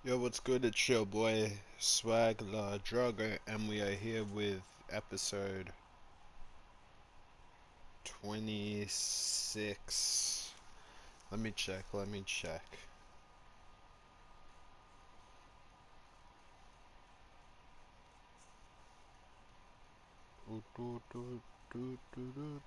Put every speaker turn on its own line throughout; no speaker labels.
Yo, what's good? It's your boy Swag La Draga, and we are here with episode 26. Let me check. Ooh, doo, doo, doo, doo, doo.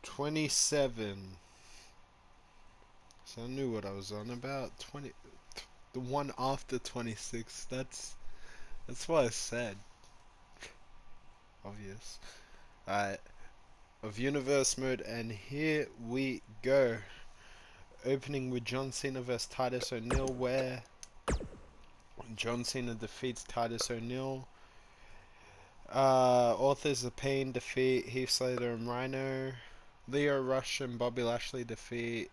27. So I knew what I was on about. 20. The one after 26. That's what I said. Obvious. Alright. Of Universe Mode, and here we go. Opening with John Cena vs Titus O'Neil, where John Cena defeats Titus O'Neil. Authors of Pain defeat Heath Slater and Rhino. Leo Rush and Bobby Lashley defeat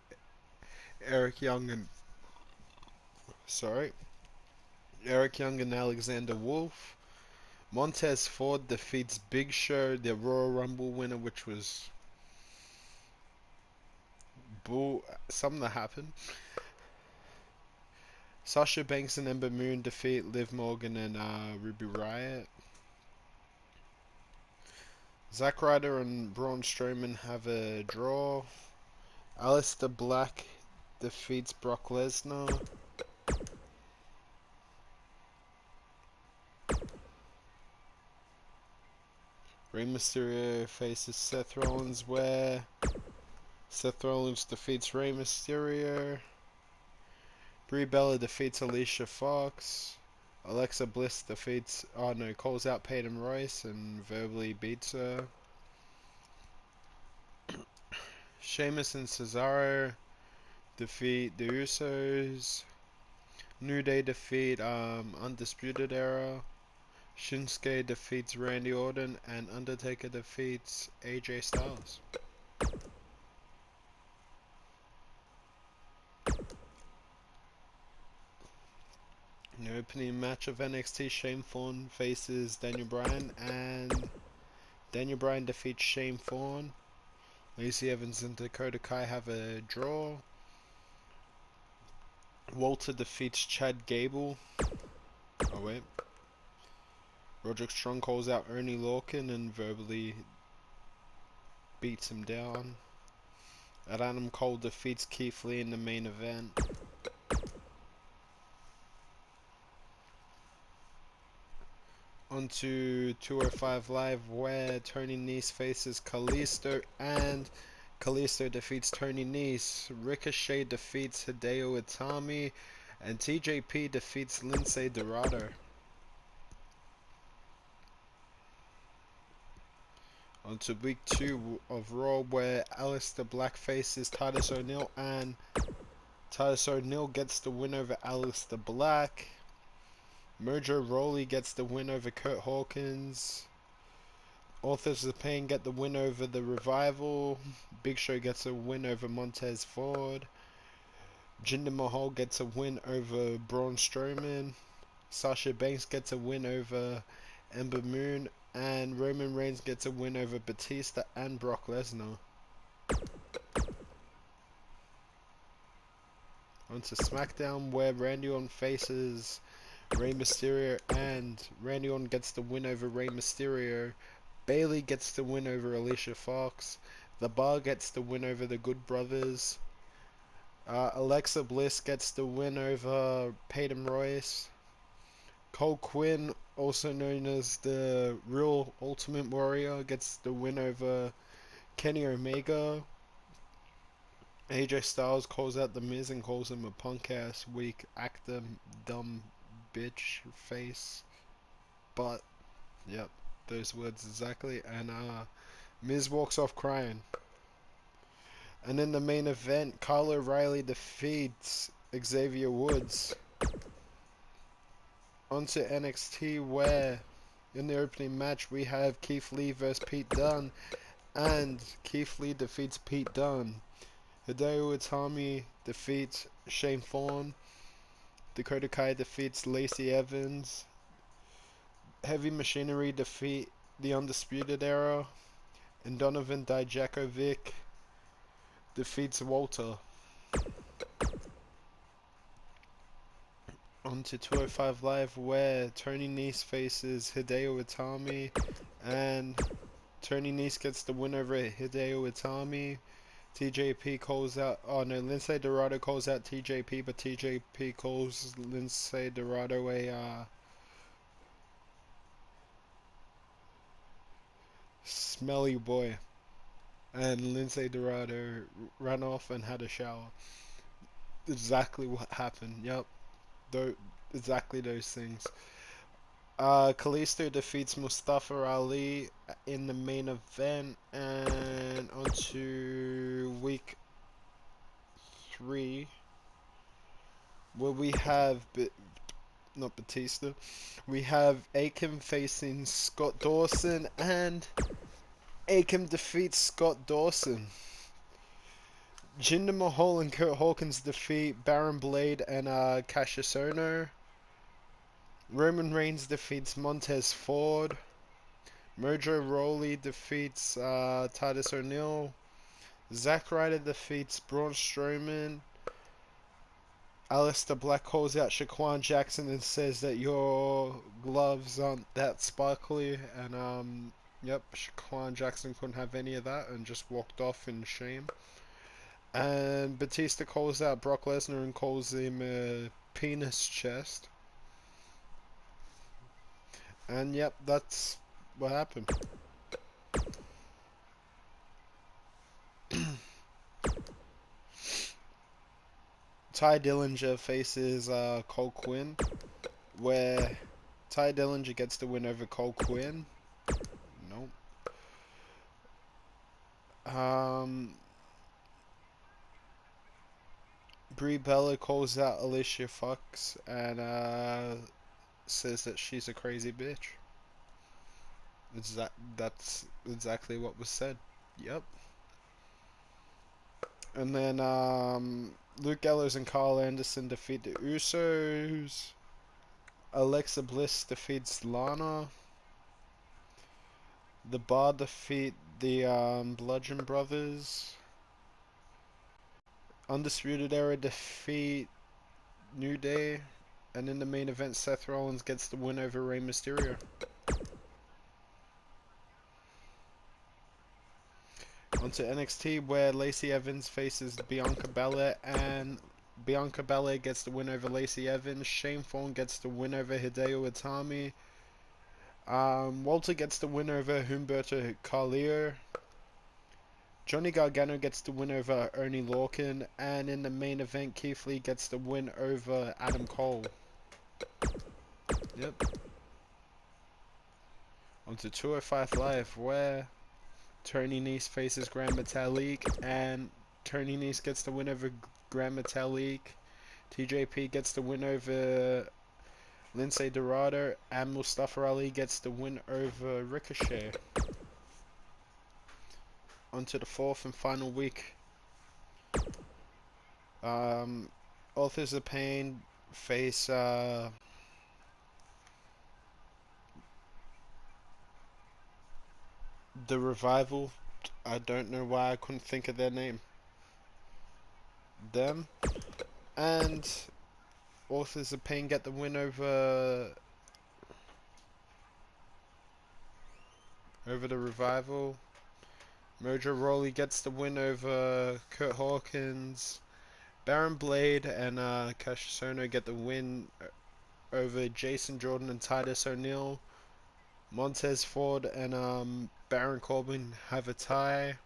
Eric Young and sorry, Eric Young and Alexander Wolf. Montez Ford defeats Big Show, the Royal Rumble winner, which was something that happened. Sasha Banks and Ember Moon defeat Liv Morgan and Ruby Riott. Zack Ryder and Braun Strowman have a draw. Aleister Black defeats Brock Lesnar. Rey Mysterio faces Seth Rollins, where Seth Rollins defeats Rey Mysterio. Brie Bella defeats Alicia Fox. Alexa Bliss calls out Peyton Royce and verbally beats her. Sheamus and Cesaro defeat the Usos. New Day defeat Undisputed Era. Shinsuke defeats Randy Orton, and Undertaker defeats AJ Styles. In the opening match of NXT, Shane Thorne faces Daniel Bryan, and Daniel Bryan defeats Shane Thorne. Lacey Evans and Dakota Kai have a draw. Walter defeats Chad Gable. Oh wait. Roderick Strong calls out Ernie Lorcan and verbally beats him down. Adam Cole defeats Keith Lee in the main event. Onto 205 Live, where Tony Nese faces Kalisto, and Kalisto defeats Tony Nese. Ricochet defeats Hideo Itami, and TJP defeats Lindsay Dorado. Onto week 2 of Raw, where Aleister Black faces Titus O'Neil, and Titus O'Neil gets the win over Aleister Black. Mojo Rawley gets the win over Kurt Hawkins. Authors of Pain get the win over the Revival. Big Show gets a win over Montez Ford. Jinder Mahal gets a win over Braun Strowman. Sasha Banks gets a win over Ember Moon. And Roman Reigns gets a win over Batista and Brock Lesnar. Onto SmackDown, where Randy Orton faces Rey Mysterio, and Randy Orton gets the win over Rey Mysterio. Bayley gets the win over Alicia Fox. The Bar gets the win over the Good Brothers. Alexa Bliss gets the win over Peyton Royce. Cole Quinn, also known as the Real Ultimate Warrior, gets the win over Kenny Omega. AJ Styles calls out The Miz and calls him a punk ass, weak actor, dumb bitch face. But, yep, those words exactly. And Miz walks off crying. And in the main event, Kyle O'Reilly defeats Xavier Woods. Onto NXT, where in the opening match we have Keith Lee vs Pete Dunne, and Keith Lee defeats Pete Dunne. Hideo Itami defeats Shane Thorne. Dakota Kai defeats Lacey Evans. Heavy Machinery defeat the Undisputed Era. and Donovan Dijakovic defeats Walter. On to 205 Live, where Tony Nese faces Hideo Itami, and Tony Nese gets the win over Hideo Itami. TJP calls out, oh no, Lince Dorado calls out TJP, but TJP calls Lince Dorado a smelly boy. And Lince Dorado ran off and had a shower. Exactly what happened, yep. Exactly those things. Kalisto defeats Mustafa Ali in the main event, and on to week 3, where we have not Batista, we have Akam facing Scott Dawson, and Akam defeats Scott Dawson. Jinder Mahal and Kurt Hawkins defeat Baron Blade and Cassius Ohno. Roman Reigns defeats Montez Ford. Mojo Rawley defeats Titus O'Neil. Zack Ryder defeats Braun Strowman. Aleister Black calls out Shaquan Jackson and says that your gloves aren't that sparkly. And yep, Shaquan Jackson couldn't have any of that and just walked off in shame. And Batista calls out Brock Lesnar and calls him a penis chest. And yep, that's what happened. Ty Dillinger faces Cole Quinn, where Ty Dillinger gets the win over Cole Quinn. Nope. Brie Bella calls out Alicia Fox and says that she's a crazy bitch. That's exactly what was said. Yep. And then Luke Gallows and Carl Anderson defeat the Usos. Alexa Bliss defeats Lana. The Bar defeat the Bludgeon Brothers. Undisputed Era defeat New Day. And in the main event, Seth Rollins gets the win over Rey Mysterio. Onto NXT, where Lacey Evans faces Bianca Belair, and Bianca Belair gets the win over Lacey Evans. Shane Thorne gets the win over Hideo Itami. Walter gets the win over Humberto Carrillo. Johnny Gargano gets the win over Oney Lorcan, and in the main event, Keith Lee gets the win over Adam Cole. Yep. Onto 205 Live, where Tony Nese faces Gran Metalik, and Tony Nese gets the win over Gran Metalik. TJP gets the win over Lince Dorado, and Mustafa Ali gets the win over Ricochet. Onto the 4th and final week. Authors of Pain face the Revival. I don't know why I couldn't think of their name. Them. And Authors of Pain get the win over the Revival. Mojo Rawley gets the win over Kurt Hawkins. Baron Blade and Cassius Ohno get the win over Jason Jordan and Titus O'Neil. Montez Ford and Baron Corbin have a tie.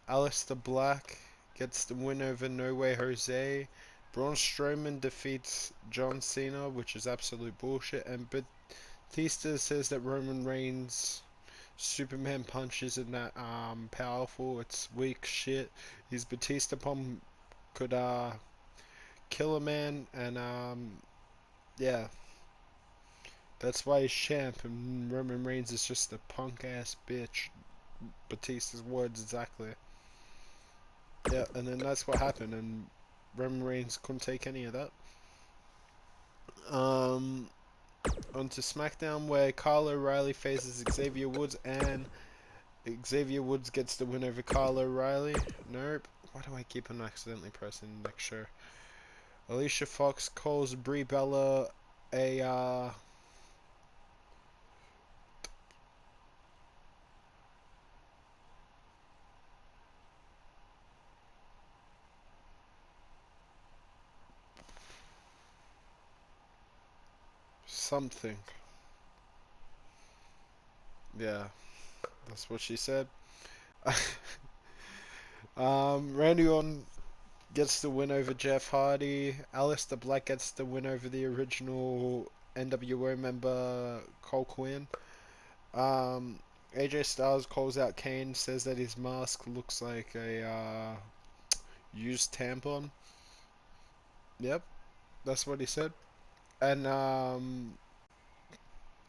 Aleister Black gets the win over No Way Jose. Braun Strowman defeats John Cena, which is absolute bullshit. And Batista says that Roman Reigns' Superman punch isn't that powerful. It's weak shit. His Batista pump could kill a man, and yeah. That's why he's champ, and Roman Reigns is just a punk ass bitch. Batista's words exactly. Yeah, and then that's what happened, and Roman Reigns couldn't take any of that. Onto SmackDown, where Kyle O'Reilly faces Xavier Woods, and Xavier Woods gets the win over Kyle O'Reilly. Nope. Why do I keep on accidentally pressing next show? Alicia Fox calls Brie Bella a something. Yeah, that's what she said. Randy Orton gets the win over Jeff Hardy. Aleister Black gets the win over the original NWO member Cole Quinn. AJ Styles calls out Kane, says that his mask looks like a used tampon. Yep, that's what he said. And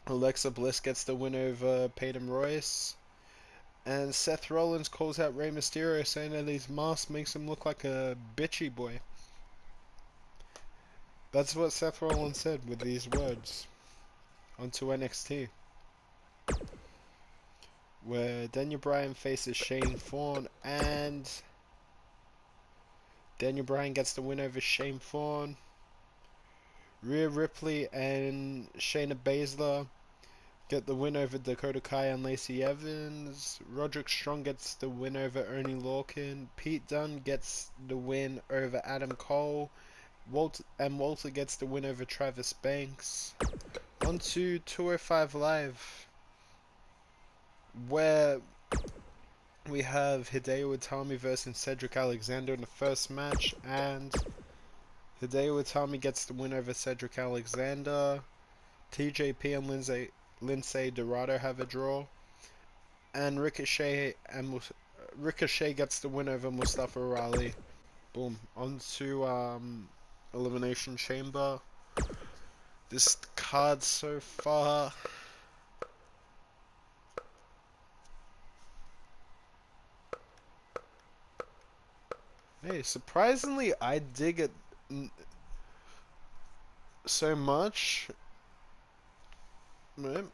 Alexa Bliss gets the win over Peyton Royce. And Seth Rollins calls out Rey Mysterio, saying that his mask makes him look like a bitchy boy. That's what Seth Rollins said with these words onto NXT, where Daniel Bryan faces Shane Thorne, and Daniel Bryan gets the win over Shane Thorne. Rhea Ripley and Shayna Baszler get the win over Dakota Kai and Lacey Evans. Roderick Strong gets the win over Ernie Lorcan. Pete Dunne gets the win over Adam Cole. Walter gets the win over Travis Banks. On to 205 Live, where we have Hideo Itami versus Cedric Alexander in the first match, and Hideo Itami gets the win over Cedric Alexander. TJP and Lindsay Dorado have a draw, and Ricochet gets the win over Mustafa Ali. Boom. On to Elimination Chamber. This card so far. Hey, surprisingly, I dig it so much. Right?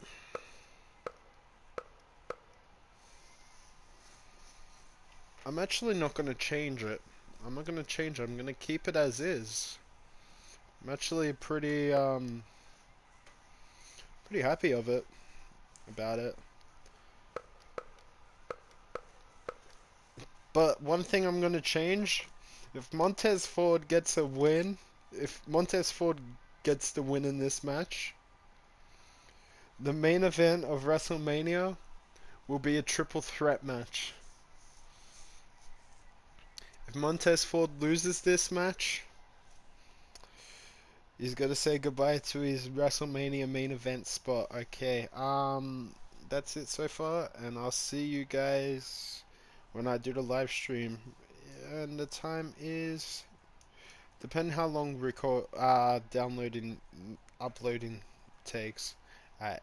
I'm actually not going to change it. I'm not going to change it. I'm going to keep it as is. I'm actually pretty happy of it, about it. But one thing I'm going to change, if Montez Ford gets a win, if Montez Ford gets the win in this match, the main event of WrestleMania will be a triple threat match. If Montez Ford loses this match, he's got to say goodbye to his WrestleMania main event spot. Okay, that's it so far, and I'll see you guys when I do the live stream. And the time is, depending how long downloading, uploading takes. Alright,